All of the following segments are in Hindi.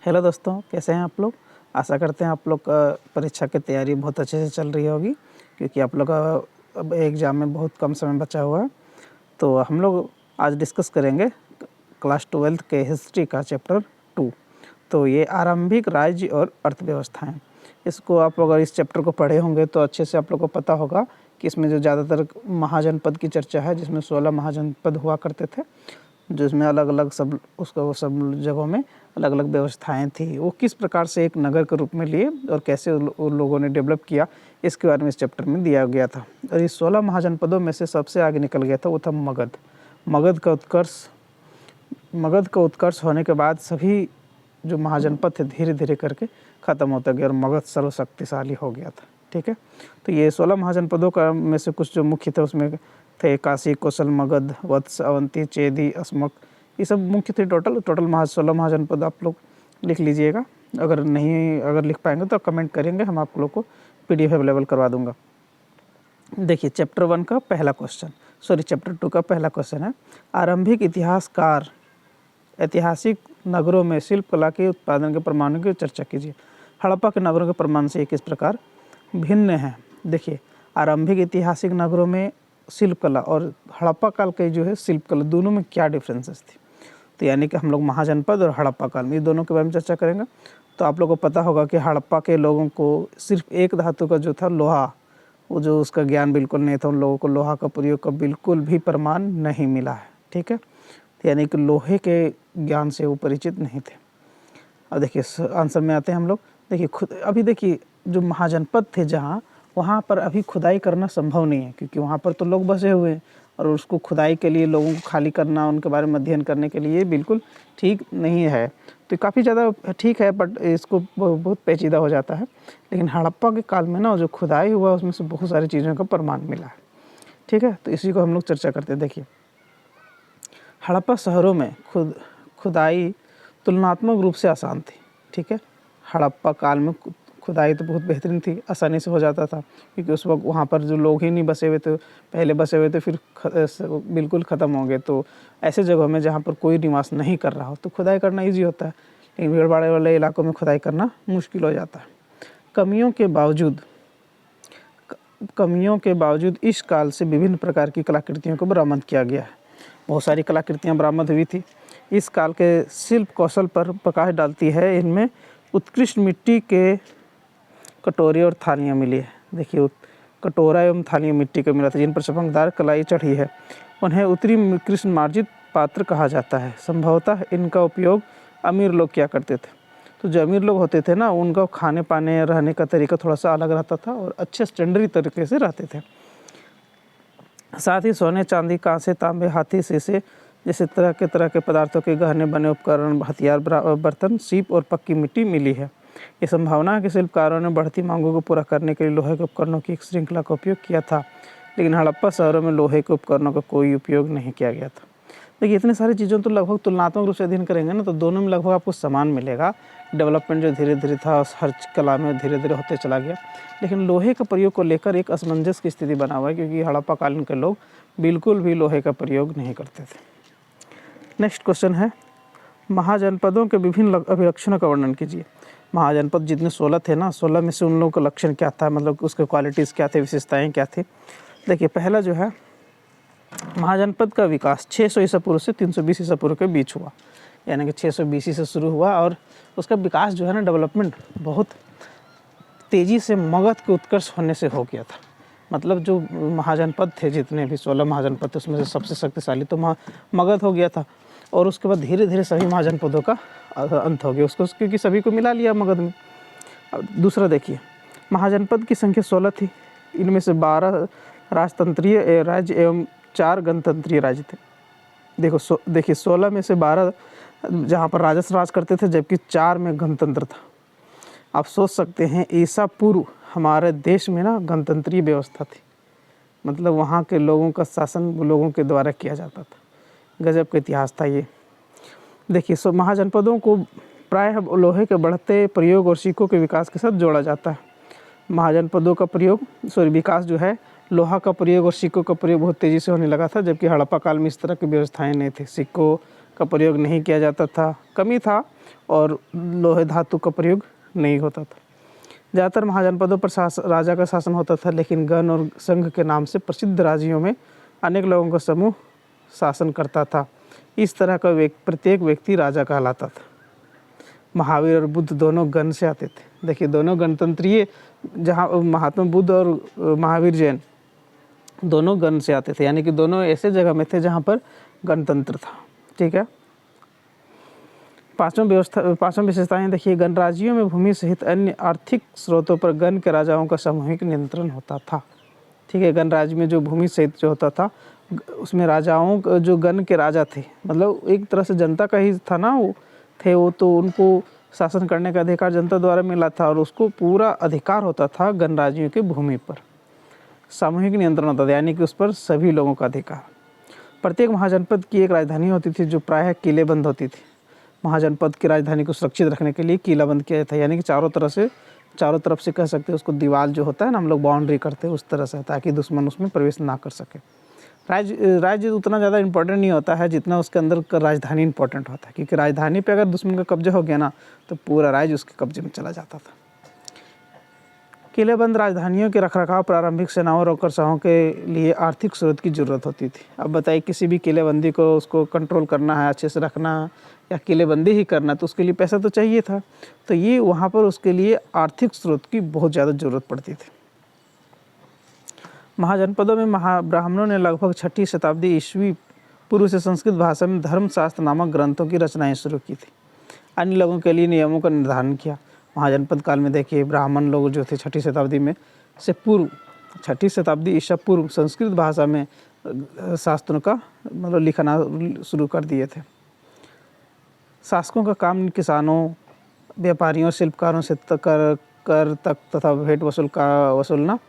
हेलो दोस्तों, कैसे हैं आप लोग। आशा करते हैं आप लोग का परीक्षा की तैयारी बहुत अच्छे से चल रही होगी, क्योंकि आप लोग का अब एग्ज़ाम में बहुत कम समय बचा हुआ है। तो हम लोग आज डिस्कस करेंगे क्लास 12th के हिस्ट्री का चैप्टर 2। तो ये आरंभिक राज्य और अर्थव्यवस्थाएं। इसको आप अगर इस चैप्टर को पढ़े होंगे तो अच्छे से आप लोग को पता होगा कि इसमें जो ज़्यादातर महाजनपद की चर्चा है, जिसमें 16 महाजनपद हुआ करते थे, जिसमें अलग अलग सब जगहों में अलग अलग व्यवस्थाएं थी। वो किस प्रकार से एक नगर के रूप में लिए और कैसे उन लोगों ने डेवलप किया, इसके बारे में इस चैप्टर में दिया गया था। और इस 16 महाजनपदों में से सबसे आगे निकल गया था वो था मगध। मगध का उत्कर्ष होने के बाद सभी जो महाजनपद थे धीरे धीरे करके ख़त्म होता गया और मगध सर्वशक्तिशाली हो गया था। ठीक है, तो ये 16 महाजनपदों का में से कुछ जो मुख्य थे उसमें थे काशी, कौशल, मगध, वत्स, अवंती, चेदी, अस्मक। ये सब मुख्य थे। टोटल 16 महाजनपद आप लोग लिख लीजिएगा। अगर लिख पाएंगे तो कमेंट करेंगे, हम आप लोग को PDF अवेलेबल करवा दूंगा। देखिए चैप्टर 2 का पहला क्वेश्चन है, आरंभिक इतिहासकार ऐतिहासिक नगरों में शिल्प कला के उत्पादन के प्रमाणों की चर्चा कीजिए। हड़प्पा के नगरों के प्रमाण से किस प्रकार भिन्न है। देखिए आरंभिक ऐतिहासिक नगरों में शिल्प कला और हड़प्पा काल के जो है शिल्प कला, दोनों में क्या डिफरेंसेस थी। तो यानी कि हम लोग महाजनपद और हड़प्पा काल में ये दोनों के बारे में चर्चा करेंगे। तो आप लोगों को पता होगा कि हड़प्पा के लोगों को सिर्फ एक धातु का जो था लोहा, वो जो उसका ज्ञान बिल्कुल नहीं था। उन लोगों को लोहा का प्रयोग का बिल्कुल भी प्रमाण नहीं मिला है। ठीक है, यानी कि लोहे के ज्ञान से वो परिचित नहीं थे। अब देखिए आंसर में आते हैं हम लोग। देखिए अभी देखिए जो महाजनपद थे जहाँ, वहाँ पर अभी खुदाई करना संभव नहीं है, क्योंकि वहाँ पर तो लोग बसे हुए हैं और उसको खुदाई के लिए लोगों को खाली करना, उनके बारे में अध्ययन करने के लिए बिल्कुल ठीक नहीं है। तो काफ़ी ज़्यादा ठीक है, बट इसको बहुत पेचीदा हो जाता है। लेकिन हड़प्पा के काल में ना जो खुदाई हुआ उसमें से बहुत सारी चीज़ों का प्रमाण मिला है। ठीक है, तो इसी को हम लोग चर्चा करते हैं। देखिए हड़प्पा शहरों में खुदाई तुलनात्मक रूप से आसान थी। ठीक है, हड़प्पा काल में खुदाई तो बहुत बेहतरीन थी, आसानी से हो जाता था, क्योंकि उस वक्त वहाँ पर जो लोग ही नहीं बसे हुए थे, पहले बसे हुए थे, फिर बिल्कुल ख़त्म हो गए। तो ऐसे जगहों में जहाँ पर कोई निवास नहीं कर रहा हो तो खुदाई करना ईजी होता है, लेकिन भीड़ भाड़ वाले इलाकों में खुदाई करना मुश्किल हो जाता है। कमियों के बावजूद इस काल से विभिन्न प्रकार की कलाकृतियों को बरामद किया गया है। बहुत सारी कलाकृतियाँ बरामद हुई थी। इस काल के शिल्प कौशल पर प्रकाश डालती है। इनमें उत्कृष्ट मिट्टी के कटोरे और थालियाँ मिली है। देखिए कटोरा एवं थालियाँ मिट्टी के मिला था, जिन पर चमकदार कलाई चढ़ी है। उन्हें उत्तरी कृष्ण मार्जित पात्र कहा जाता है। संभवतः इनका उपयोग अमीर लोग किया करते थे। तो जो अमीर लोग होते थे ना, उनका खाने पाने रहने का तरीका थोड़ा सा अलग रहता था और अच्छे स्टैंडर्ड तरीके से रहते थे। साथ ही सोने, चांदी, कांसे, तांबे, हाथी, शीशे जैसे तरह के पदार्थों के गहने बने उपकरण, हथियार, बर्तन, सीप और पक्की मिट्टी मिली है। ये संभावना है कि शिल्पकारों ने बढ़ती मांगों को पूरा करने के लिए लोहे के उपकरणों की एक श्रृंखला का उपयोग किया था, लेकिन हड़प्पा शहरों में लोहे के उपकरणों का कोई उपयोग नहीं किया गया था। देखिए इतनी सारी चीज़ों तो लगभग तुलनात्मक रूप से अध्ययन करेंगे ना, तो दोनों में लगभग आपको समान मिलेगा। डेवलपमेंट जो धीरे धीरे था हर कला में धीरे धीरे होते चला गया, लेकिन लोहे का प्रयोग को लेकर एक असमंजस की स्थिति बना हुआ है, क्योंकि हड़प्पा कालीन के लोग बिल्कुल भी लोहे का प्रयोग नहीं करते थे। नेक्स्ट क्वेश्चन है, महाजनपदों के विभिन्न अभिलक्षणों का वर्णन कीजिए। महाजनपद जितने 16 थे ना, 16 में से उन लोगों का लक्षण क्या था, मतलब उसके क्वालिटीज़ क्या थे, विशेषताएँ क्या थी। देखिए पहला जो है, महाजनपद का विकास 600 ईसा पूर्व से 320 ईसा पूर्व के बीच हुआ। यानी कि 620 से शुरू हुआ और उसका विकास जो है ना, डेवलपमेंट बहुत तेज़ी से मगध के उत्कर्ष होने से हो गया था। मतलब जो महाजनपद थे, जितने भी 16 महाजनपद थे, उसमें से सबसे शक्तिशाली तो मगध हो गया था। और उसके बाद धीरे धीरे सभी महाजनपदों का अंत हो गया उसको, क्योंकि सभी को मिला लिया मगध में। अब दूसरा देखिए, महाजनपद की संख्या 16 थी। इनमें से 12 राजतंत्रीय राज्य एवं 4 गणतंत्रीय राज्य थे। देखिए 16 में से 12 जहाँ पर राजस्व राज करते थे, जबकि 4 में गणतंत्र था। आप सोच सकते हैं ईसा पूर्व हमारे देश में ना गणतंत्रीय व्यवस्था थी, मतलब वहाँ के लोगों का शासन लोगों के द्वारा किया जाता था। गजब का इतिहास था ये। देखिए महाजनपदों को प्रायः लोहे के बढ़ते प्रयोग और सिक्कों के विकास के साथ जोड़ा जाता है। महाजनपदों का विकास जो है, लोहा का प्रयोग और सिक्कों का प्रयोग बहुत तेज़ी से होने लगा था, जबकि हड़प्पा काल में इस तरह की व्यवस्थाएं नहीं थी। सिक्कों का प्रयोग नहीं किया जाता था, कमी था, और लोहे धातु का प्रयोग नहीं होता था। ज़्यादातर महाजनपदों पर राजा का शासन होता था, लेकिन गण और संघ के नाम से प्रसिद्ध राज्यों में अनेक लोगों का समूह शासन करता था। इस तरह का प्रत्येक व्यक्ति राजा कहलाता था। महावीर और बुद्ध दोनों गण से आते थे। देखिए, दोनों गणतंत्रीय, जहाँ महात्मा बुद्ध और महावीर जैन दोनों गण से आते थे, यानी कि दोनों ऐसे जगह में थे जहाँ पर गणतंत्र था। ठीक है। पांचवा विशेषताएं देखिए, गणराज्यों में भूमि सहित अन्य आर्थिक स्रोतों पर गण के राजाओं का सामूहिक नियंत्रण होता था। ठीक है। गणराज्य में जो भूमि सहित जो होता था, उसमें राजाओं जो गण के राजा थे, मतलब एक तरह से जनता का ही था ना, वो तो उनको शासन करने का अधिकार जनता द्वारा मिला था, और उसको पूरा अधिकार होता था गणराज्यों की भूमि पर। सामूहिक नियंत्रण होता था, यानी कि उस पर सभी लोगों का अधिकार। प्रत्येक महाजनपद की एक राजधानी होती थी, जो प्रायः किलेबंद होती थी। महाजनपद की राजधानी को सुरक्षित रखने के लिए किलाबंद किया जाता है, यानी कि चारों तरफ से कह सकते हैं उसको, दीवार जो होता है ना, हम लोग बाउंड्री करते हैं उस तरह से, ताकि दुश्मन उसमें प्रवेश ना कर सके। राज्य उतना ज़्यादा इंपॉर्टेंट नहीं होता है जितना उसके अंदर का राजधानी इंपॉर्टेंट होता है, क्योंकि राजधानी पे अगर दुश्मन का कब्जा हो गया ना, तो पूरा राज्य उसके कब्जे में चला जाता था। किलेबंद राजधानियों के रखरखाव प्रारंभिक सेनाओं और नौकरशाहों के लिए आर्थिक स्रोत की जरूरत होती थी। अब बताइए, किसी भी किलेबंदी को उसको कंट्रोल करना है, अच्छे से रखना है, या किलेबंदी ही करना, तो उसके लिए पैसा तो चाहिए था। तो ये वहाँ पर उसके लिए आर्थिक स्रोत की बहुत ज़्यादा ज़रूरत पड़ती थी। महाजनपदों में ब्राह्मणों ने लगभग 6वीं शताब्दी ईस्वी पूर्व से संस्कृत भाषा में धर्मशास्त्र नामक ग्रंथों की रचनाएं शुरू की थी। अन्य लोगों के लिए नियमों का निर्धारण किया। महाजनपद काल में देखिए, ब्राह्मण लोग जो थे 6वीं शताब्दी में से पूर्व, 6वीं शताब्दी ईसा पूर्व संस्कृत भाषा में शास्त्रों का मतलब लिखना शुरू कर दिए थे। शासकों का काम किसानों, व्यापारियों, शिल्पकारों से कर तक तथा भेंट वसूलना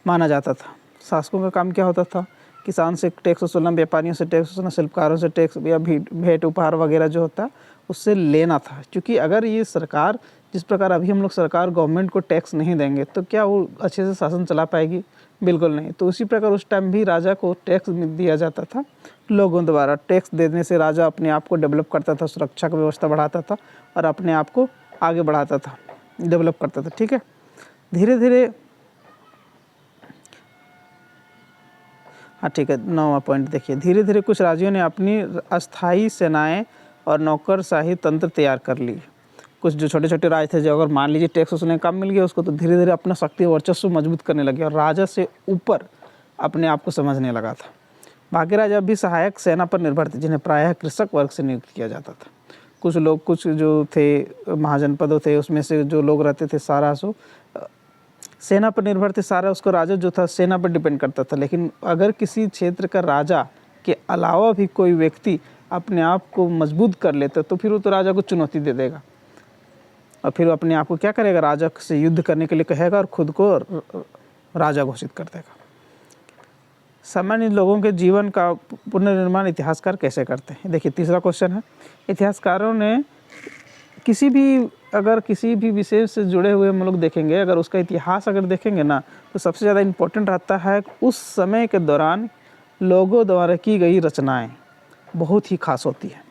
माना जाता था। शासकों का काम क्या होता था? किसान से टैक्स वसूलना, व्यापारियों से टैक्स वसूलना, शिल्पकारों से टैक्स या भेंट उपहार वगैरह जो होता है उससे लेना था। क्योंकि अगर ये सरकार, जिस प्रकार अभी हम लोग सरकार गवर्नमेंट को टैक्स नहीं देंगे तो क्या वो अच्छे से शासन चला पाएगी? बिल्कुल नहीं। तो उसी प्रकार उस टाइम भी राजा को टैक्स दिया जाता था लोगों द्वारा। टैक्स देने से राजा अपने आप को डेवलप करता था, सुरक्षा की व्यवस्था बढ़ाता था और अपने आप को आगे बढ़ाता था, डेवलप करता था। ठीक है। धीरे धीरे, हाँ ठीक है, 9वां पॉइंट देखिए, धीरे धीरे कुछ राज्यों ने अपनी अस्थायी सेनाएं और नौकरशाही तंत्र तैयार कर ली। कुछ जो छोटे छोटे राज्य थे, जो अगर मान लीजिए टैक्स वसूलने का काम मिल गया उसको, तो धीरे धीरे अपना शक्ति वर्चस्व मजबूत करने लगे और राजा से ऊपर अपने आप को समझने लगा था। बाकी राजा भी सहायक सेना पर निर्भर थे, जिन्हें प्रायः कृषक वर्ग से नियुक्त किया जाता था। कुछ जो थे महाजनपदों थे, उसमें से जो लोग रहते थे सारा सेना पर निर्भर थे। सारा उसको राजा जो था सेना पर डिपेंड करता था। लेकिन अगर किसी क्षेत्र का राजा के अलावा भी कोई व्यक्ति अपने आप को मजबूत कर लेता तो फिर वो तो राजा को चुनौती दे देगा और फिर अपने आप को क्या करेगा? राजा से युद्ध करने के लिए कहेगा और खुद को राजा घोषित कर देगा। सामान्य लोगों के जीवन का पुनर्निर्माण इतिहासकार कैसे करते हैं? देखिए, तीसरा क्वेश्चन है, इतिहासकारों ने किसी भी विषय से जुड़े हुए हम लोग देखेंगे, अगर उसका इतिहास अगर देखेंगे ना, तो सबसे ज़्यादा इम्पोर्टेंट रहता है उस समय के दौरान लोगों द्वारा की गई रचनाएं बहुत ही खास होती है।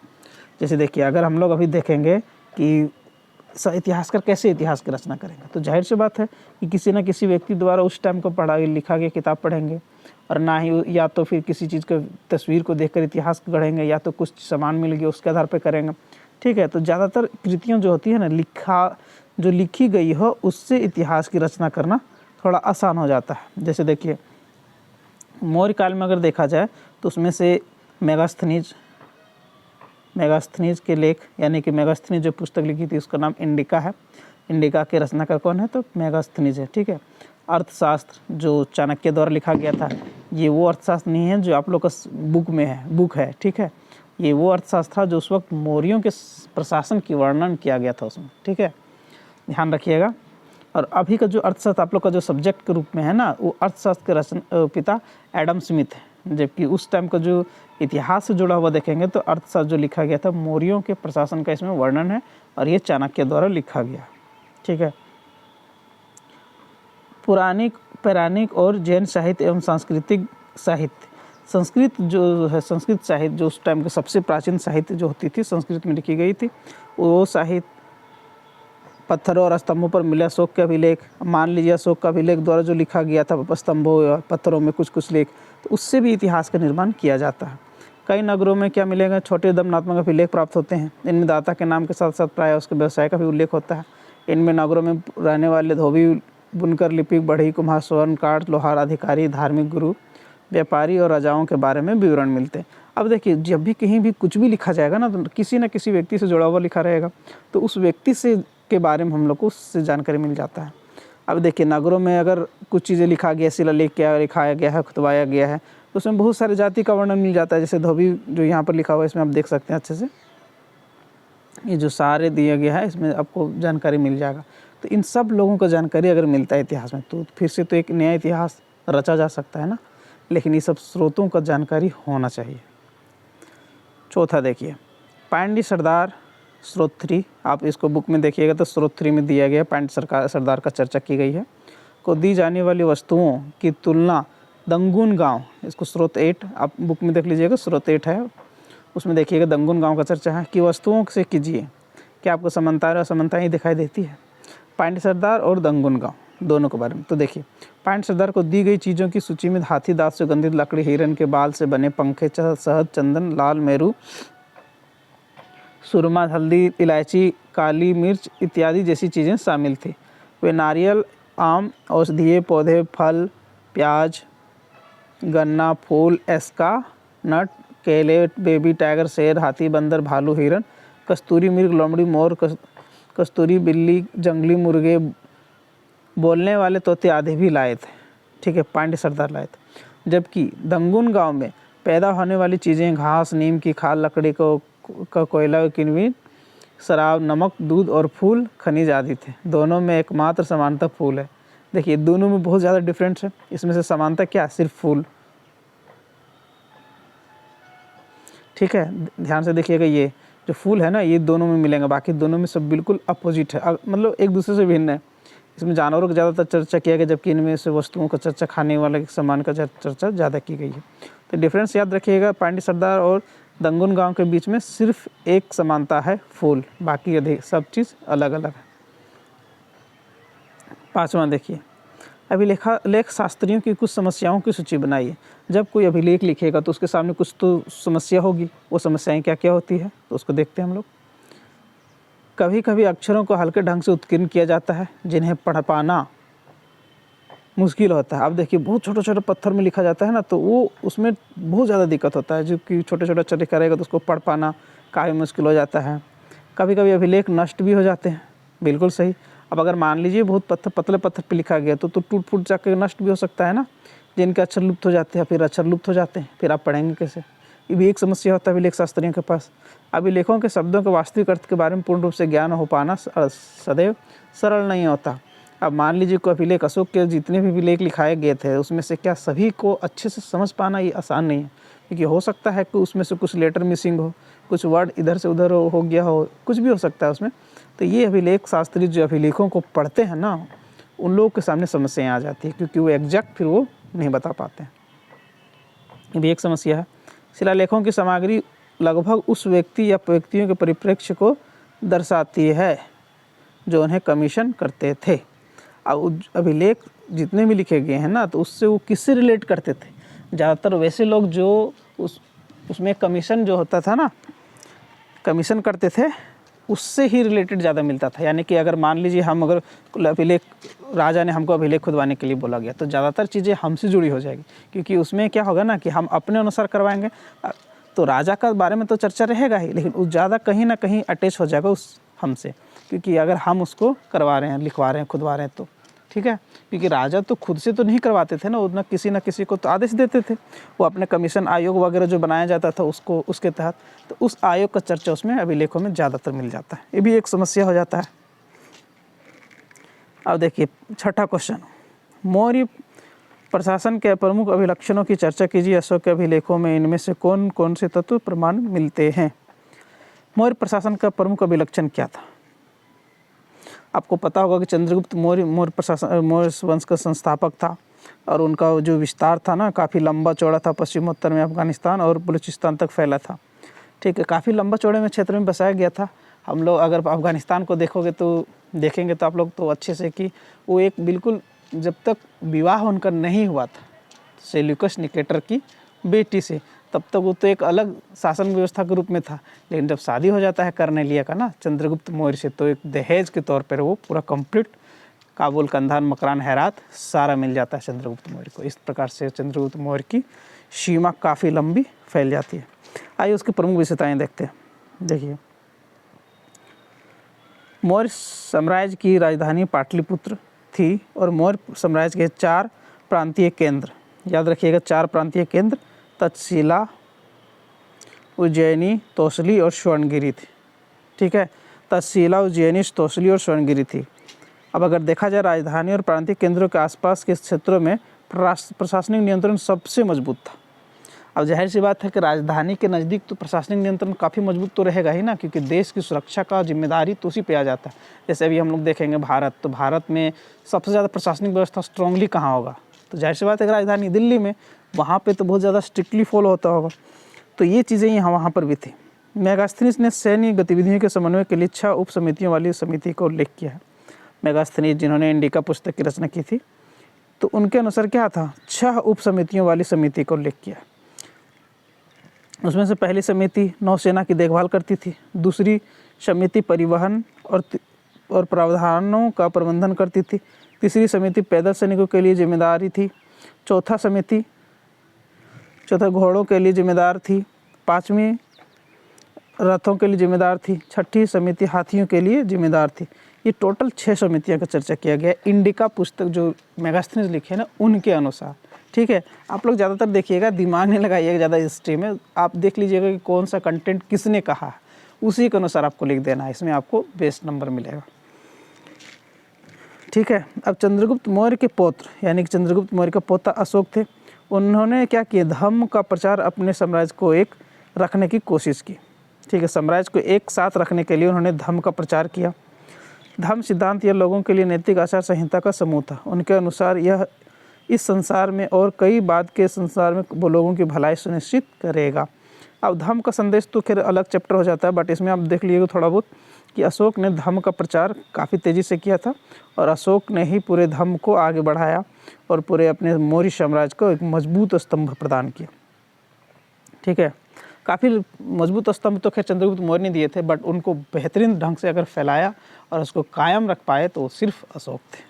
जैसे देखिए, अगर हम लोग अभी देखेंगे कि इतिहासकार कैसे इतिहास की रचना करेंगे, तो जाहिर सी बात है कि किसी न किसी व्यक्ति द्वारा उस टाइम को लिखा गया किताब पढ़ेंगे, और ना ही या तो फिर किसी चीज़ का तस्वीर को देखकर इतिहास गढ़ेंगे, या तो कुछ सामान मिल गया उसके आधार पर करेंगे। ठीक है। तो ज़्यादातर कृतियाँ जो होती है ना, जो लिखी गई हो उससे इतिहास की रचना करना थोड़ा आसान हो जाता है। जैसे देखिए, मौर्य काल में अगर देखा जाए तो उसमें से मेगास्थनीज के लेख, यानी कि मेगास्थनीज जो पुस्तक लिखी थी उसका नाम इंडिका है। इंडिका के रचनाकार कौन है? तो मेगास्थनीज है। ठीक है। अर्थशास्त्र जो चाणक्य द्वारा लिखा गया था, ये वो अर्थशास्त्र नहीं है जो आप लोग का बुक है। ठीक है। ये वो अर्थशास्त्र था जो उस वक्त मौर्यों के प्रशासन की वर्णन किया गया था उसमें। ठीक है, ध्यान रखिएगा। और अभी का जो अर्थशास्त्र आप लोग का जो सब्जेक्ट के रूप में है ना, वो अर्थशास्त्र के पिता एडम स्मिथ है। जबकि उस टाइम का जो इतिहास से जुड़ा हुआ देखेंगे तो अर्थशास्त्र जो लिखा गया था मौर्यों के प्रशासन का इसमें वर्णन है, और ये चाणक्य द्वारा लिखा गया। ठीक है। पौराणिक, पौराणिक और जैन साहित्य एवं सांस्कृतिक साहित्य संस्कृत जो है, संस्कृत साहित्य जो उस टाइम के सबसे प्राचीन साहित्य जो होती थी संस्कृत में लिखी गई थी, वो साहित्य पत्थरों और स्तंभों पर मिले अशोक के अभिलेख, मान लीजिए अशोक का अभिलेख द्वारा जो लिखा गया था स्तंभों या पत्थरों में कुछ लेख, तो उससे भी इतिहास का निर्माण किया जाता है। कई नगरों में क्या मिलेगा, छोटे दमनात्मक अभिलेख प्राप्त होते हैं। इनमें दाता के नाम के साथ साथ प्रायः उसके व्यवसाय का भी उल्लेख होता है। इनमें नगरों में रहने वाले धोबी, बुनकर, लिपिक, बढ़ई, कुम्हार, स्वर्णकार, लोहार, अधिकारी, धार्मिक गुरु, व्यापारी और राजाओं के बारे में विवरण मिलते हैं। अब देखिए, जब भी कहीं भी कुछ भी लिखा जाएगा ना, तो किसी न किसी व्यक्ति से जुड़ा हुआ लिखा रहेगा, तो उस व्यक्ति से के बारे में हम लोग को उससे जानकारी मिल जाता है। अब देखिए, नगरों में अगर कुछ चीज़ें लिखा गया, शिलालेख क्या लिखाया गया है, खुतवाया गया है, तो उसमें बहुत सारे जाति का वर्णन मिल जाता है। जैसे धोबी जो यहाँ पर लिखा हुआ है, इसमें आप देख सकते हैं अच्छे से, ये जो सारे दिया गया है इसमें आपको जानकारी मिल जाएगा। तो इन सब लोगों को जानकारी अगर मिलता है इतिहास में, तो फिर से तो एक नया इतिहास रचा जा सकता है ना, लेकिन ये सब स्रोतों का जानकारी होना चाहिए। चौथा देखिए, पांड्य सरदार स्रोत 3, आप इसको बुक में देखिएगा तो स्रोत 3 में दिया गया पांड्य सरदार का चर्चा की गई है। को दी जाने वाली वस्तुओं की तुलना दंगुन गांव, इसको स्रोत 8 आप बुक में देख लीजिएगा, स्रोत 8 है, उसमें देखिएगा दंगुन गांव का चर्चा है कि वस्तुओं से कीजिए, क्या आपको समानताएं और असमानताएं दिखाई देती है। पांड्य सरदार और दंगुन गांव दोनों के बारे में तो देखिए, पांड्य सरदार को दी गई चीज़ों की सूची में हाथी दांत से सुगंधित लकड़ी, हिरन के बाल से बने पंखे, शहद, चंदन, लाल मेरू, सुरमा, हल्दी, इलायची, काली मिर्च इत्यादि जैसी चीज़ें शामिल थी। वे नारियल, आम, औषधीय पौधे, फल, प्याज, गन्ना, फूल, एस्का, नट, केले, बेबी टाइगर, शेर, हाथी, बंदर, भालू, हिरन, कस्तूरी मृग, लोमड़ी, मोर, कस्तूरी बिल्ली, जंगली मुर्गे, बोलने वाले तोते आदि भी लाए थे। ठीक है, पांड्य सरदार लाए थे। जबकि दंगुन गांव में पैदा होने वाली चीज़ें घास, नीम की खाल, लकड़ी का कोयला, किण्वित, शराब, नमक, दूध और फूल, खनिज आदि थे। दोनों में एकमात्र समानता फूल है। देखिए, दोनों में बहुत ज़्यादा डिफरेंस है। इसमें से समानता क्या, सिर्फ फूल। ठीक है, ध्यान से देखिएगा, ये जो फूल है ना, ये दोनों में मिलेंगे, बाकी दोनों में सब बिल्कुल अपोजिट है, मतलब एक दूसरे से भिन्न है। इसमें जानवरों का ज़्यादातर चर्चा किया गया, जबकि इनमें से वस्तुओं का चर्चा, खाने वाले सामान का चर्चा ज़्यादा की गई है। तो डिफरेंस याद रखिएगा, पांड्य सरदार और दंगुन गांव के बीच में सिर्फ एक समानता है, फूल, बाकी अधिक सब चीज़ अलग अलग है। 5वां देखिए, अभिलेख शास्त्रियों की कुछ समस्याओं की सूची बनाइए। जब कोई अभिलेख लिखेगा तो उसके सामने कुछ तो समस्या होगी, वो समस्याएं क्या क्या होती है तो उसको देखते हैं हम लोग। कभी कभी अक्षरों को हल्के ढंग से उत्कीर्ण किया जाता है, जिन्हें पढ़ पाना मुश्किल होता है। अब देखिए, बहुत छोटे छोटे पत्थर में लिखा जाता है ना, तो वो उसमें बहुत ज़्यादा दिक्कत होता है, जो कि छोटे छोटे अक्षर लिखा रहेगा तो उसको पढ़ पाना काफ़ी मुश्किल हो जाता है। कभी कभी अभिलेख नष्ट भी हो जाते हैं, बिल्कुल सही। अब अगर मान लीजिए बहुत पतले पत्थर पे लिखा गया तो टूट फूट जाकर नष्ट भी हो सकता है ना, जिनके अक्षर लुप्त हो जाते हैं, फिर अक्षर लुप्त हो जाते हैं, फिर आप पढ़ेंगे कैसे, ये भी एक समस्या होता है अभिलेख शास्त्रियों के पास। अभिलेखों के शब्दों के वास्तविक अर्थ के बारे में पूर्ण रूप से ज्ञान हो पाना सदैव सरल नहीं होता। अब मान लीजिए कोई अभिलेख, अशोक के जितने भी अभिलेख लिखाए गए थे उसमें से क्या सभी को अच्छे से समझ पाना ये आसान नहीं है, क्योंकि हो सकता है कि उसमें से कुछ लेटर मिसिंग हो, कुछ वर्ड इधर से उधर हो गया हो, कुछ भी हो सकता है उसमें। तो ये अभिलेख शास्त्री जो अभिलेखों को पढ़ते हैं ना, उन लोगों के सामने समस्याएं आ जाती है, क्योंकि वो एग्जैक्ट फिर वो नहीं बता पाते हैं। ये भी एक समस्या है। शिलालेखों की सामग्री लगभग उस व्यक्ति या व्यक्तियों के परिप्रेक्ष्य को दर्शाती है जो उन्हें कमीशन करते थे। अब अभिलेख जितने भी लिखे गए हैं ना, तो उससे वो किससे रिलेट करते थे, ज़्यादातर वैसे लोग जो उसमें कमीशन जो होता था ना, कमीशन करते थे, उससे ही रिलेटेड ज़्यादा मिलता था। यानी कि अगर मान लीजिए हम अगर अभिलेख, राजा ने हमको अभिलेख खुदवाने के लिए बोला गया, तो ज़्यादातर चीज़ें हमसे जुड़ी हो जाएगी, क्योंकि उसमें क्या होगा ना कि हम अपने अनुसार करवाएंगे, तो राजा का बारे में तो चर्चा रहेगा ही, लेकिन वो ज़्यादा कहीं ना कहीं अटैच हो जाएगा उस हमसे, क्योंकि अगर हम उसको करवा रहे हैं, लिखवा रहे हैं, खुदवा रहे हैं तो ठीक है। क्योंकि राजा तो खुद से तो नहीं करवाते थे ना, वो ना किसी को तो आदेश देते थे, वो अपने कमीशन आयोग वगैरह जो बनाया जाता था उसको, उसके तहत, तो उस आयोग का चर्चा उसमें अभिलेखों में ज़्यादातर मिल जाता है। ये भी एक समस्या हो जाता है। अब देखिए 6ठा क्वेश्चन, मौर्य प्रशासन के प्रमुख अभिलक्षणों की चर्चा कीजिए। अशोक के अभिलेखों में इनमें से कौन कौन से तत्व प्रमाण मिलते हैं। मौर्य प्रशासन का प्रमुख अभिलक्षण क्या था। आपको पता होगा कि चंद्रगुप्त मौर्य मौर्य वंश का संस्थापक था। और उनका जो विस्तार था ना काफ़ी लंबा चौड़ा था, पश्चिमोत्तर में अफ़गानिस्तान और बलूचिस्तान तक फैला था। ठीक है, काफ़ी लंबा चौड़े में क्षेत्र में बसाया गया था। हम लोग अगर अफ़गानिस्तान को देखोगे तो देखेंगे तो आप लोग तो अच्छे से कि वो एक बिल्कुल जब तक विवाह उनका नहीं हुआ था सेल्यूकस निकेटर की बेटी से, तब तक वो तो एक अलग शासन व्यवस्था के रूप में था। लेकिन जब शादी हो जाता है कर्नेलिया का ना चंद्रगुप्त मौर्य से, तो एक दहेज के तौर पर वो पूरा कंप्लीट काबुल, कंधार, मकरान, हेरात सारा मिल जाता है चंद्रगुप्त मौर्य को। इस प्रकार से चंद्रगुप्त मौर्य की सीमा काफ़ी लंबी फैल जाती है। आइए उसकी प्रमुख विशेषताएं देखते हैं। देखिए, मौर्य साम्राज्य की राजधानी पाटलिपुत्र थी और मौर्य साम्राज्य के 4 प्रांतीय केंद्र, याद रखिएगा 4 प्रांतीय केंद्र तक्षशिला, उज्जैनी, तोसली और स्वर्णगिरी थी। ठीक है, तक्षशिला, उज्जैनी, तोसली और स्वर्णगिरी थी। अब अगर देखा जाए राजधानी और प्रांतीय केंद्रों के आसपास के क्षेत्रों में प्रशासनिक नियंत्रण सबसे मजबूत था। अब जाहिर सी बात है कि राजधानी के नज़दीक तो प्रशासनिक नियंत्रण काफ़ी मजबूत तो रहेगा ही ना, क्योंकि देश की सुरक्षा का जिम्मेदारी तो उसी पे आ जाता है। जैसे अभी हम लोग देखेंगे भारत, तो भारत में सबसे ज़्यादा प्रशासनिक व्यवस्था स्ट्रांगली कहाँ होगा, तो जाहिर सी बात है कि राजधानी दिल्ली में, वहाँ पर तो बहुत ज़्यादा स्ट्रिक्टली फॉलो होता होगा। तो ये चीज़ें यहाँ वहाँ पर भी थी। मेगास्थनीज ने सैन्य गतिविधियों के समन्वय के लिए 6 उप समितियों वाली समिति का उल्लेख किया है। मेगास्थनीज जिन्होंने इंडिका पुस्तक की रचना की थी, तो उनके अनुसार क्या था, 6 उप समितियों वाली समिति का उल्लेख किया। उसमें से पहली समिति नौसेना की देखभाल करती थी, दूसरी समिति परिवहन और प्रावधानों का प्रबंधन करती थी, तीसरी समिति पैदल सैनिकों के लिए जिम्मेदारी थी, चौथा घोड़ों के लिए जिम्मेदार थी, 5वीं रथों के लिए जिम्मेदार थी, 6ठी समिति हाथियों के लिए जिम्मेदार थी। ये टोटल 6 समितियों का चर्चा किया गया इंडिका पुस्तक जो मेगास्थनीज लिखे ना उनके अनुसार। ठीक है, आप लोग ज़्यादातर देखिएगा, दिमाग नहीं लगाइएगा ज़्यादा हिस्ट्री में, आप देख लीजिएगा कि कौन सा कंटेंट किसने कहा, उसी के अनुसार आपको लिख देना है, इसमें आपको बेस्ट नंबर मिलेगा। ठीक है, अब चंद्रगुप्त मौर्य के पौत्र यानी कि चंद्रगुप्त मौर्य का पोता अशोक थे। उन्होंने क्या किया, धर्म का प्रचार अपने साम्राज्य को एक रखने की कोशिश की। ठीक है, साम्राज्य को एक साथ रखने के लिए उन्होंने धर्म का प्रचार किया। धर्म सिद्धांत यह लोगों के लिए नैतिक आचार संहिता का समूह था। उनके अनुसार यह इस संसार में और कई बाद के संसार में वो लोगों की भलाई सुनिश्चित करेगा। अब धर्म का संदेश तो खैर अलग चैप्टर हो जाता है, बट इसमें आप देख लीजिएगा थोड़ा बहुत कि अशोक ने धर्म का प्रचार काफ़ी तेज़ी से किया था और अशोक ने ही पूरे धर्म को आगे बढ़ाया और पूरे अपने मौर्य साम्राज्य को एक मजबूत स्तंभ प्रदान किया। ठीक है, काफ़ी मजबूत स्तंभ तो खैर चंद्रगुप्त मौर्य ने दिए थे, बट उनको बेहतरीन ढंग से अगर फैलाया और उसको कायम रख पाए तो सिर्फ अशोक थे।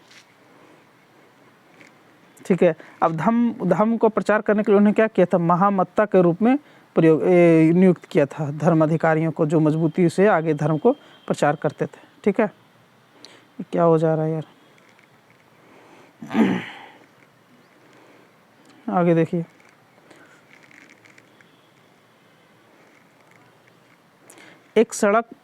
ठीक है, अब धर्म को प्रचार करने के लिए उन्होंने क्या किया था, महामत्ता के रूप में नियुक्त किया था धर्म अधिकारियों को, जो मजबूती से आगे धर्म को प्रचार करते थे। ठीक है, क्या हो जा रहा है यार, आगे देखिए। एक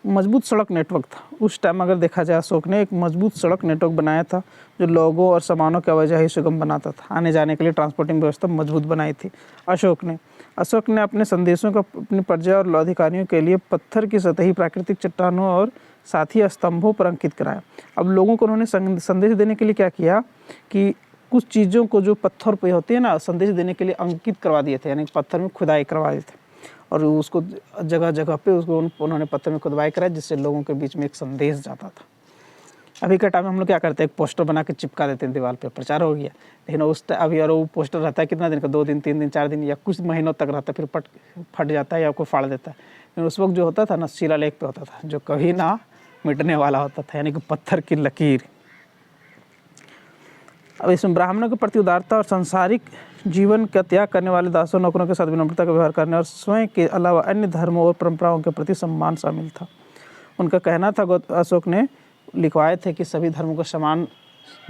मजबूत सड़क नेटवर्क था उस टाइम। अगर देखा जाए अशोक ने एक मजबूत सड़क नेटवर्क बनाया था जो लोगों और सामानों की आवाजाही सुगम बनाता था। आने जाने के लिए ट्रांसपोर्टिंग व्यवस्था मजबूत बनाई थी अशोक ने अपने संदेशों का अपनी प्रजा और अधिकारियों के लिए पत्थर की सतही प्राकृतिक चट्टानों और साथ ही स्तंभों पर अंकित कराया। अब लोगों को उन्होंने संदेश देने के लिए क्या किया कि कुछ चीज़ों को जो पत्थर पे होती है ना, संदेश देने के लिए अंकित करवा दिए थे, यानी पत्थर में खुदाई करवा दिए थे और उसको जगह जगह पे उसको उन्होंने पत्थर में खुदवाई कराया, जिससे लोगों के बीच में एक संदेश जाता था। अभी के टाइम में हम लोग क्या करते हैं, एक पोस्टर बना के चिपका देते हैं दीवार पे, प्रचार हो गया। लेकिन उस अभी और वो पोस्टर रहता है कितना दिन का, 2 दिन 3 दिन 4 दिन या कुछ महीनों तक रहता है, फिर फट जाता है या कोई फाड़ देता है। लेकिन उस वक्त जो होता था ना, शिलालेख पे होता था, जो कभी ना मिटने वाला होता था, यानी कि पत्थर की लकीर। अब इसमें ब्राह्मणों के प्रति उदारता और सांसारिक जीवन का त्याग करने वाले दासों नौकरों के साथ विनम्रता का व्यवहार करने और स्वयं के अलावा अन्य धर्मों और परंपराओं के प्रति सम्मान शामिल था। उनका कहना था, अशोक ने लिखवाए थे कि सभी धर्मों को समान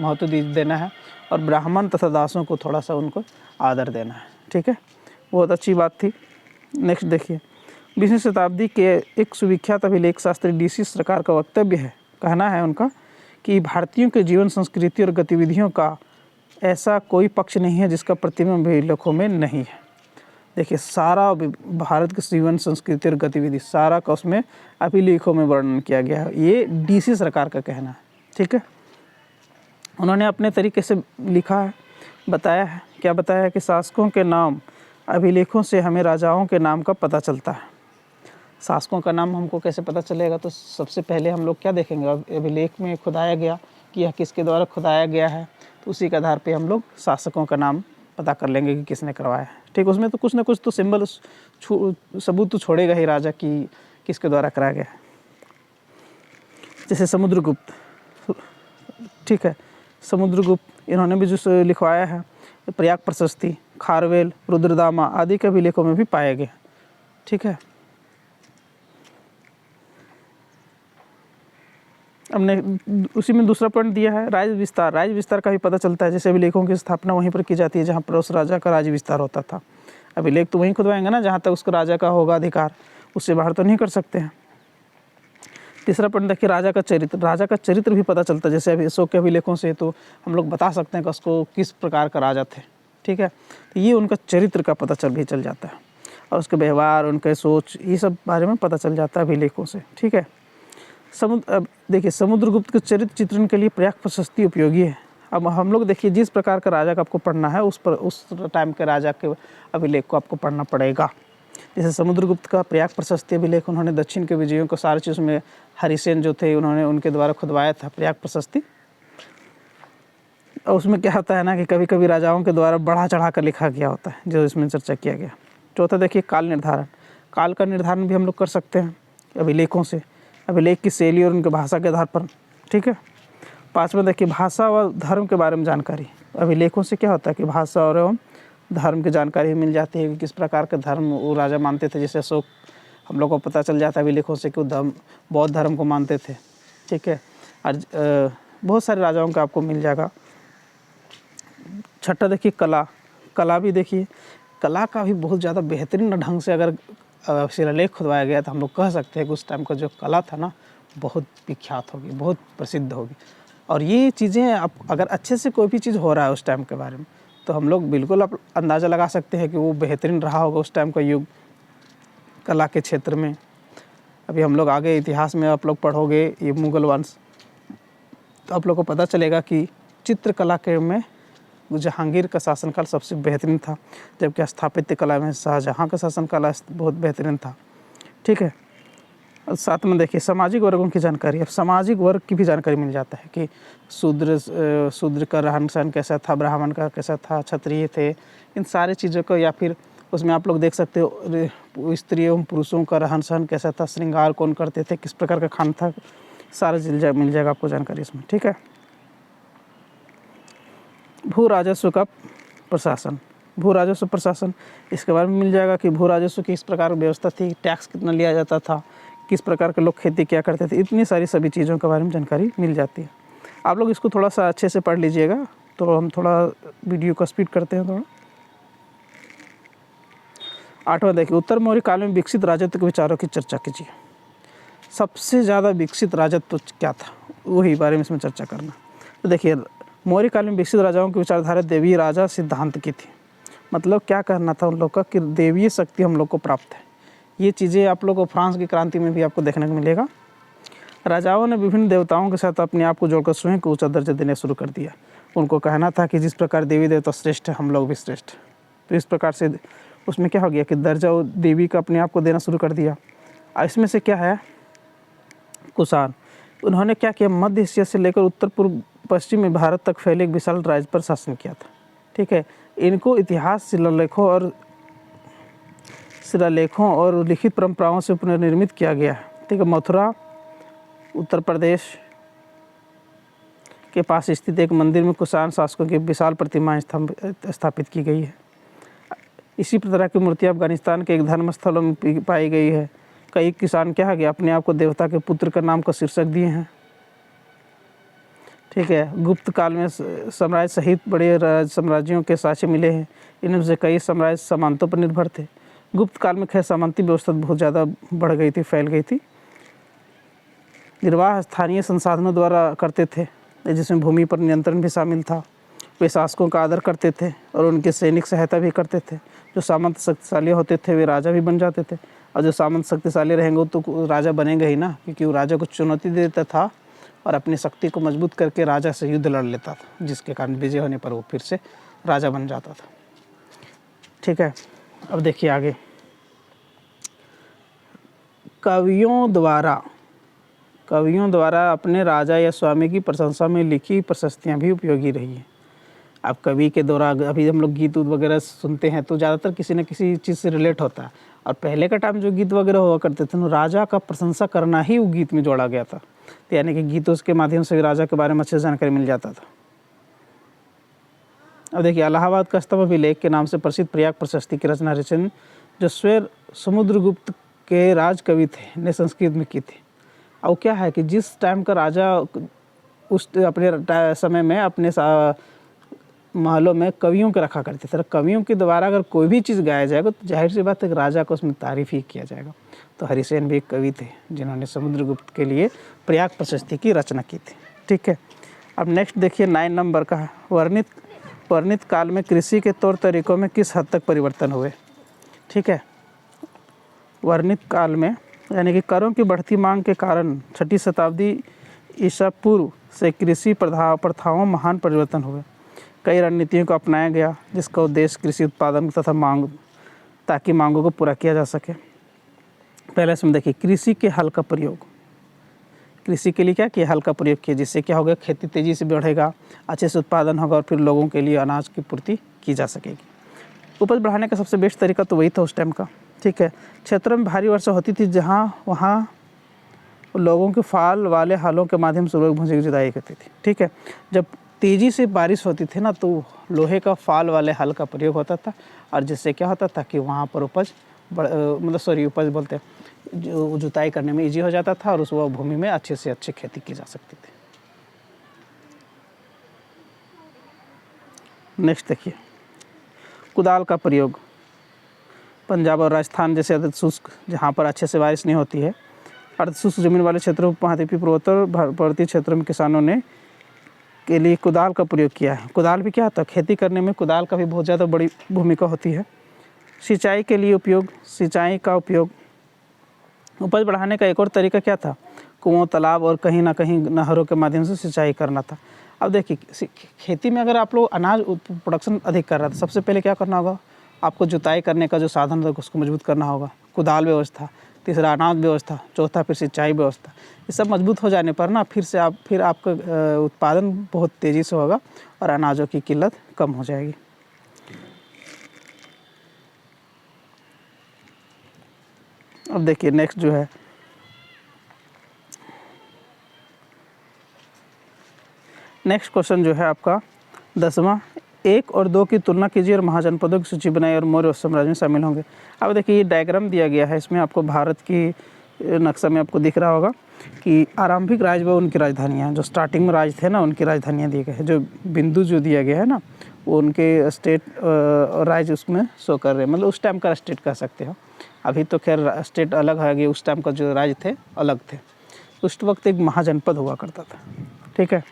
महत्व देना है और ब्राह्मण तथा दासों को थोड़ा सा उनको आदर देना है। ठीक है, बहुत अच्छी बात थी। नेक्स्ट देखिए, 20वीं शताब्दी के एक सुविख्यात अभिलेख शास्त्री DC सरकार का वक्तव्य है, कहना है उनका कि भारतीयों के जीवन, संस्कृति और गतिविधियों का ऐसा कोई पक्ष नहीं है जिसका प्रतिबिंब अभिलेखों में नहीं है। देखिए, सारा भारत के जीवन, संस्कृति और गतिविधि सारा का उसमें अभिलेखों में वर्णन किया गया है। ये DC सरकार का कहना है। ठीक है, उन्होंने अपने तरीके से लिखा है बताया है, क्या बताया है कि शासकों के नाम अभिलेखों से हमें राजाओं के नाम का पता चलता है। शासकों का नाम हमको कैसे पता चलेगा? तो सबसे पहले हम लोग क्या देखेंगे, अभिलेख में खुदाया गया कि यह किसके द्वारा खुदाया गया है, तो उसी के आधार पे हम लोग शासकों का नाम पता कर लेंगे कि किसने करवाया है। ठीक, उसमें तो कुछ ना कुछ तो सिंबल सबूत तो छोड़ेगा ही राजा कि किसके द्वारा कराया गया है। जैसे समुद्रगुप्त, ठीक है, समुद्रगुप्त इन्होंने भी जो लिखवाया है, प्रयाग प्रशस्ति, खारवेल, रुद्रदामा आदि के अभिलेखों में भी पाए गए। ठीक है, हमने उसी में दूसरा पॉइंट दिया है राज्य विस्तार। राज्य विस्तार का भी पता चलता है, जैसे अभिलेखों की स्थापना वहीं पर की जाती है जहाँ पर उस राजा का राज्य विस्तार होता था। अभिलेख तो वहीं खुदवाएंगे ना जहाँ तक उसको राजा का होगा अधिकार, उससे बाहर तो नहीं कर सकते हैं। तीसरा पॉइंट देखिए राजा का चरित्र। राजा का चरित्र भी पता चलता है, जैसे अभी अशोक के अभिलेखों से तो हम लोग बता सकते हैं कि उसको किस प्रकार का राजा थे। ठीक है, तो ये उनका चरित्र का पता चल जाता है, और उसके व्यवहार, उनके सोच, ये सब बारे में पता चल जाता है अभिलेखों से। ठीक है, अब देखिए समुद्रगुप्त के चरित्र चित्रण के लिए प्रयाग प्रशस्ति उपयोगी है। अब हम लोग देखिए जिस प्रकार का राजा का आपको पढ़ना है उस टाइम के राजा के अभिलेख को आपको पढ़ना पड़ेगा। जैसे समुद्रगुप्त का प्रयाग प्रशस्ति अभिलेख, उन्होंने दक्षिण के विजयों को सारी चीज़ में हरिसेन जो थे उन्होंने उनके द्वारा खुदवाया था प्रयाग प्रशस्ति। और उसमें क्या होता है ना कि कभी कभी राजाओं के द्वारा बढ़ा चढ़ा कर लिखा गया होता है, जो इसमें चर्चा किया गया। चौथा देखिए काल निर्धारण। काल का निर्धारण भी हम लोग कर सकते हैं अभिलेखों से, अभिलेख की शैली और उनके भाषा के आधार पर। ठीक है, पाँचवा देखिए भाषा व धर्म के बारे में जानकारी। अभिलेखों से क्या होता है कि भाषा और एवं धर्म की जानकारी मिल जाती है कि किस प्रकार के धर्म वो राजा मानते थे। जैसे अशोक, हम लोग को पता चल जाता है अभिलेखों से कि वो बौद्ध धर्म को मानते थे। ठीक है, और बहुत सारे राजाओं का आपको मिल जाएगा। छठा देखिए कला। कला भी देखिए, कला का भी बहुत ज़्यादा बेहतरीन ढंग से अगर शिलालेख खुदवाया गया तो हम लोग कह सकते हैं कि उस टाइम का जो कला था ना बहुत विख्यात होगी, बहुत प्रसिद्ध होगी। और ये चीज़ें आप अगर अच्छे से कोई भी चीज़ हो रहा है उस टाइम के बारे में, तो हम लोग बिल्कुल आप अंदाज़ा लगा सकते हैं कि वो बेहतरीन रहा होगा उस टाइम का युग कला के क्षेत्र में। अभी हम लोग आगे इतिहास में आप लोग पढ़ोगे ये मुग़ल वंश, तो आप लोग को पता चलेगा कि चित्रकला के में जहांगीर का शासनकाल सबसे बेहतरीन था, जबकि स्थापत्य कला में शाहजहाँ का शासनकाल बहुत बेहतरीन था। ठीक है, साथ में देखिए सामाजिक वर्गों की जानकारी। अब सामाजिक वर्ग की भी जानकारी मिल जाता है कि शूद्र का रहन सहन कैसा था, ब्राह्मण का कैसा था, क्षत्रिय थे, इन सारी चीज़ों को। या फिर उसमें आप लोग देख सकते हो स्त्री एवं पुरुषों का रहन सहन कैसा था, श्रृंगार कौन करते थे, किस प्रकार का खाना था, सारा मिल जाएगा आपको जानकारी इसमें। ठीक है, भू राजस्व का प्रशासन। भू राजस्व प्रशासन, इसके बारे में मिल जाएगा कि भू राजस्व की इस प्रकार व्यवस्था थी, टैक्स कितना लिया जाता था, किस प्रकार के लोग खेती क्या करते थे, इतनी सारी सभी चीज़ों के बारे में जानकारी मिल जाती है। आप लोग इसको थोड़ा सा अच्छे से पढ़ लीजिएगा। तो हम थोड़ा वीडियो को स्पीड करते हैं थोड़ा। आठवां देखिए उत्तर मौर्य काल में विकसित राजत्व के विचारों की चर्चा कीजिए। सबसे ज़्यादा विकसित राजत्व क्या था, वही बारे में इसमें चर्चा करना। तो देखिए मौर्य काल में विकसित राजाओं की विचारधारा देवीय राजा सिद्धांत की थी। मतलब क्या कहना था उन लोग का कि देवीय शक्ति हम लोग को प्राप्त है। ये चीज़ें आप लोग को फ्रांस की क्रांति में भी आपको देखने को मिलेगा। राजाओं ने विभिन्न देवताओं के साथ अपने आप को जोड़कर स्वयं को ऊंचा दर्जा देना शुरू कर दिया। उनको कहना था कि जिस प्रकार देवी देवता श्रेष्ठ है, हम लोग भी श्रेष्ठ। तो इस प्रकार से उसमें क्या हो गया कि दर्जा देवी का अपने आप को देना शुरू कर दिया। इसमें से क्या है, कुषाण, उन्होंने क्या किया, मध्य एशिया से लेकर उत्तर पूर्व पश्चिमी भारत तक फैले एक विशाल राज्य पर शासन किया था। ठीक है, इनको इतिहास शिलालेखों और लिखित परंपराओं से पुनर्निर्मित किया गया है। ठीक है, मथुरा उत्तर प्रदेश के पास स्थित एक मंदिर में कुषाण शासकों की विशाल प्रतिमाएं स्थापित की गई है। इसी तरह की मूर्तियाँ अफगानिस्तान के एक धर्मस्थलों में पाई गई है। कई किसान क्या है कि अपने आप को देवता के पुत्र का नाम का शीर्षक दिए हैं। ठीक है, गुप्त काल में साम्राज्य सहित बड़े साम्राज्यों के साक्ष्य मिले हैं। इनमें से कई साम्राज्य सामंतों पर निर्भर थे। गुप्त काल में खैर सामंती व्यवस्था बहुत ज़्यादा बढ़ गई थी, फैल गई थी। निर्वाह स्थानीय संसाधनों द्वारा करते थे, जिसमें भूमि पर नियंत्रण भी शामिल था। वे शासकों का आदर करते थे और उनके सैनिक सहायता भी करते थे। जो सामंत शक्तिशाली होते थे वे राजा भी बन जाते थे, और जो सामंत शक्तिशाली रहेंगे तो राजा बनेंगे ही ना, क्योंकि वो राजा को चुनौती देता था और अपनी शक्ति को मजबूत करके राजा से युद्ध लड़ लेता था, जिसके कारण विजय होने पर वो फिर से राजा बन जाता था। ठीक है, अब देखिए आगे, कवियों द्वारा अपने राजा या स्वामी की प्रशंसा में लिखी प्रशस्तियाँ भी उपयोगी रही हैं। अब कवि के द्वारा, अभी हम लोग गीत वगैरह सुनते हैं तो ज़्यादातर किसी न किसी चीज़ से रिलेट होता है, और पहले का टाइम जो गीत वगैरह हुआ करते थे, तो राजा का प्रशंसा करना ही वो गीत में जोड़ा गया था। तो यानी कि गीतों के माध्यम से राजा के बारे में अच्छी जानकारी मिल जाता था। अब देखिए, इलाहाबाद का स्तंभ अभिलेख के नाम से प्रसिद्ध प्रयाग प्रशस्ति की रचना रचन जो स्वयं समुद्रगुप्त के राज कवि थे ने संस्कृत में की थी। और क्या है कि जिस टाइम का राजा उस अपने समय में अपने महलों में कवियों के रखा करते थे, कवियों के द्वारा अगर कोई भी चीज़ गाया जाएगा तो जाहिर सी बात है कि राजा को उसमें तारीफ़ ही किया जाएगा। तो हरिसेन भी एक कवि थे जिन्होंने समुद्रगुप्त के लिए प्रयाग प्रशस्ति की रचना की थी। ठीक है, अब नेक्स्ट देखिए 9 नंबर का, वर्णित काल में कृषि के तौर तरीकों में किस हद तक परिवर्तन हुए। ठीक है, वर्णित काल में यानी कि करों की बढ़ती मांग के कारण 6ठी शताब्दी ईसा पूर्व से कृषि प्रथाओं में महान परिवर्तन हुए। कई रणनीतियों को अपनाया गया जिसका उद्देश्य कृषि उत्पादन तथा ताकि मांगों को पूरा किया जा सके। पहले इसमें देखिए, कृषि के हल का प्रयोग, कृषि के लिए क्या किया, हल का प्रयोग किया, जिससे क्या होगा, खेती तेज़ी से बढ़ेगा, अच्छे से उत्पादन होगा और फिर लोगों के लिए अनाज की पूर्ति की जा सकेगी। उपज बढ़ाने का सबसे बेस्ट तरीका तो वही था उस टाइम का। ठीक है, क्षेत्रों में भारी वर्षा होती थी वहाँ लोगों के फाल वाले हलों के माध्यम से लोग भूसे की जुताई करती थी। ठीक है, जब तेज़ी से बारिश होती थी ना, तो लोहे का फाल वाले हल का प्रयोग होता था, और जिससे क्या होता था कि वहाँ पर उपज बोलते हैं, जो जुताई करने में ईजी हो जाता था और उस भूमि में अच्छे से अच्छी खेती की जा सकती थी। नेक्स्ट देखिए, कुदाल का प्रयोग। पंजाब और राजस्थान जैसे अर्ध शुष्क, जहाँ पर अच्छे से बारिश नहीं होती है, अर्ध शुष्क जमीन वाले क्षेत्रों, महाद्वीपीय पूर्वोत्तर पर्वतीय क्षेत्रों में किसानों ने के लिए कुदाल का प्रयोग किया है। कुदाल भी क्या होता है, खेती करने में कुदाल का भी बहुत ज़्यादा बड़ी भूमिका होती है। सिंचाई के लिए उपयोग, सिंचाई का उपयोग, उपज बढ़ाने का एक और तरीका क्या था, कुओं, तालाब और कहीं ना कहीं नहरों के माध्यम से सिंचाई करना था। अब देखिए, खेती में अगर आप लोग अनाज प्रोडक्शन अधिक कर रहा था, सबसे पहले क्या करना होगा, आपको जुताई करने का जो साधन था उसको मजबूत करना होगा, कुदाल व्यवस्था, तीसरा अनाज व्यवस्था, चौथा फिर सिंचाई व्यवस्था। ये सब मजबूत हो जाने पर ना फिर आपका उत्पादन बहुत तेज़ी से होगा और अनाजों की किल्लत कम हो जाएगी। अब देखिए नेक्स्ट जो है, नेक्स्ट क्वेश्चन जो है आपका 10वां, 1 और 2 की तुलना कीजिए और महाजनपदों की सूची बनाइए और मौर्य साम्राज्य में शामिल होंगे। अब देखिए, ये डायग्राम दिया गया है, इसमें आपको भारत की नक्शा में आपको दिख रहा होगा कि आरंभिक राज व उनकी राजधानियाँ, जो स्टार्टिंग में राज थे ना, उनकी राजधानियाँ दिए गए हैं। जो बिंदु जो दिया गया है ना, वो उनके स्टेट और राज्य उसमें शो कर रहे हैं, मतलब उस टाइम का स्टेट कह सकते हो। अभी तो खैर स्टेट अलग है, उस टाइम का जो राज्य थे अलग थे। उस वक्त एक महाजनपद हुआ करता था। ठीक है,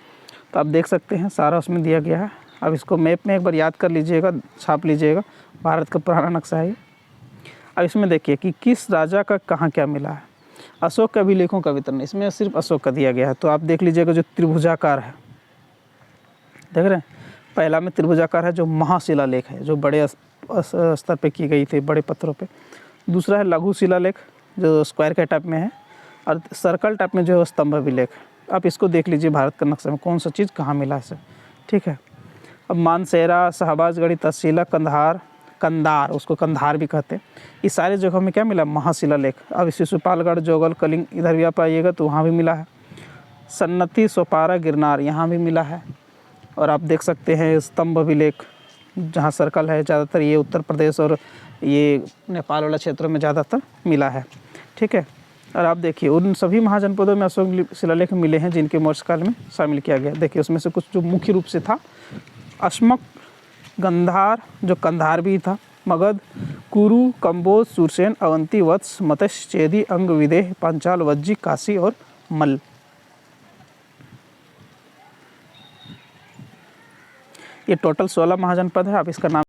तो आप देख सकते हैं सारा उसमें दिया गया है। अब इसको मैप में एक बार याद कर लीजिएगा, छाप लीजिएगा, भारत का पुराना नक्शा है। अब इसमें देखिए कि किस राजा का कहाँ क्या मिला है। अशोक के अभिलेखों का वितरण, इसमें सिर्फ अशोक का दिया गया है। तो आप देख लीजिएगा, जो त्रिभुजाकार है, देख रहे हैं, पहला में त्रिभुजाकार है जो महाशिलालेख है, जो बड़े स्तर पे की गई थी, बड़े पत्थरों पे। दूसरा है लघु शिलालेख जो स्क्वायर के टाइप में है, और सर्कल टाइप में जो है स्तंभ अभिलेख। आप इसको देख लीजिए भारत का नक्शे में कौन सा चीज़ कहाँ मिला है सब। ठीक है, अब मानसेरा, शहबाजगढ़ी, तहसीला, कंधार, उसको कंधार भी कहते हैं, इस सारे जगहों में क्या मिला, महाशिलालेख। अब शिशुपालगढ़, जोगल, कलिंग, इधर भी आप आइएगा तो वहाँ भी मिला है। सन्नती, सोपारा, गिरनार, यहाँ भी मिला है। और आप देख सकते हैं स्तंभ अभिलेख, जहाँ सर्कल है, ज़्यादातर ये उत्तर प्रदेश और ये नेपाल वाला क्षेत्रों में ज़्यादातर मिला है। ठीक है, और आप देखिए उन सभी महाजनपदों में अशोक शिलालेख मिले हैं जिनके मौर्य काल में शामिल किया गया। देखिए उसमें से कुछ जो मुख्य रूप से था, अश्मक, गंधार, जो कंधार भी था, मगध, कुरु, कंबोज, सुरसेन, अवंती, वत्स, मत्स्य, चेदी, अंग, विदेह, पांचाल, वज्जी, काशी और मल्ल। ये टोटल 16 महाजनपद है। आप इसका नाम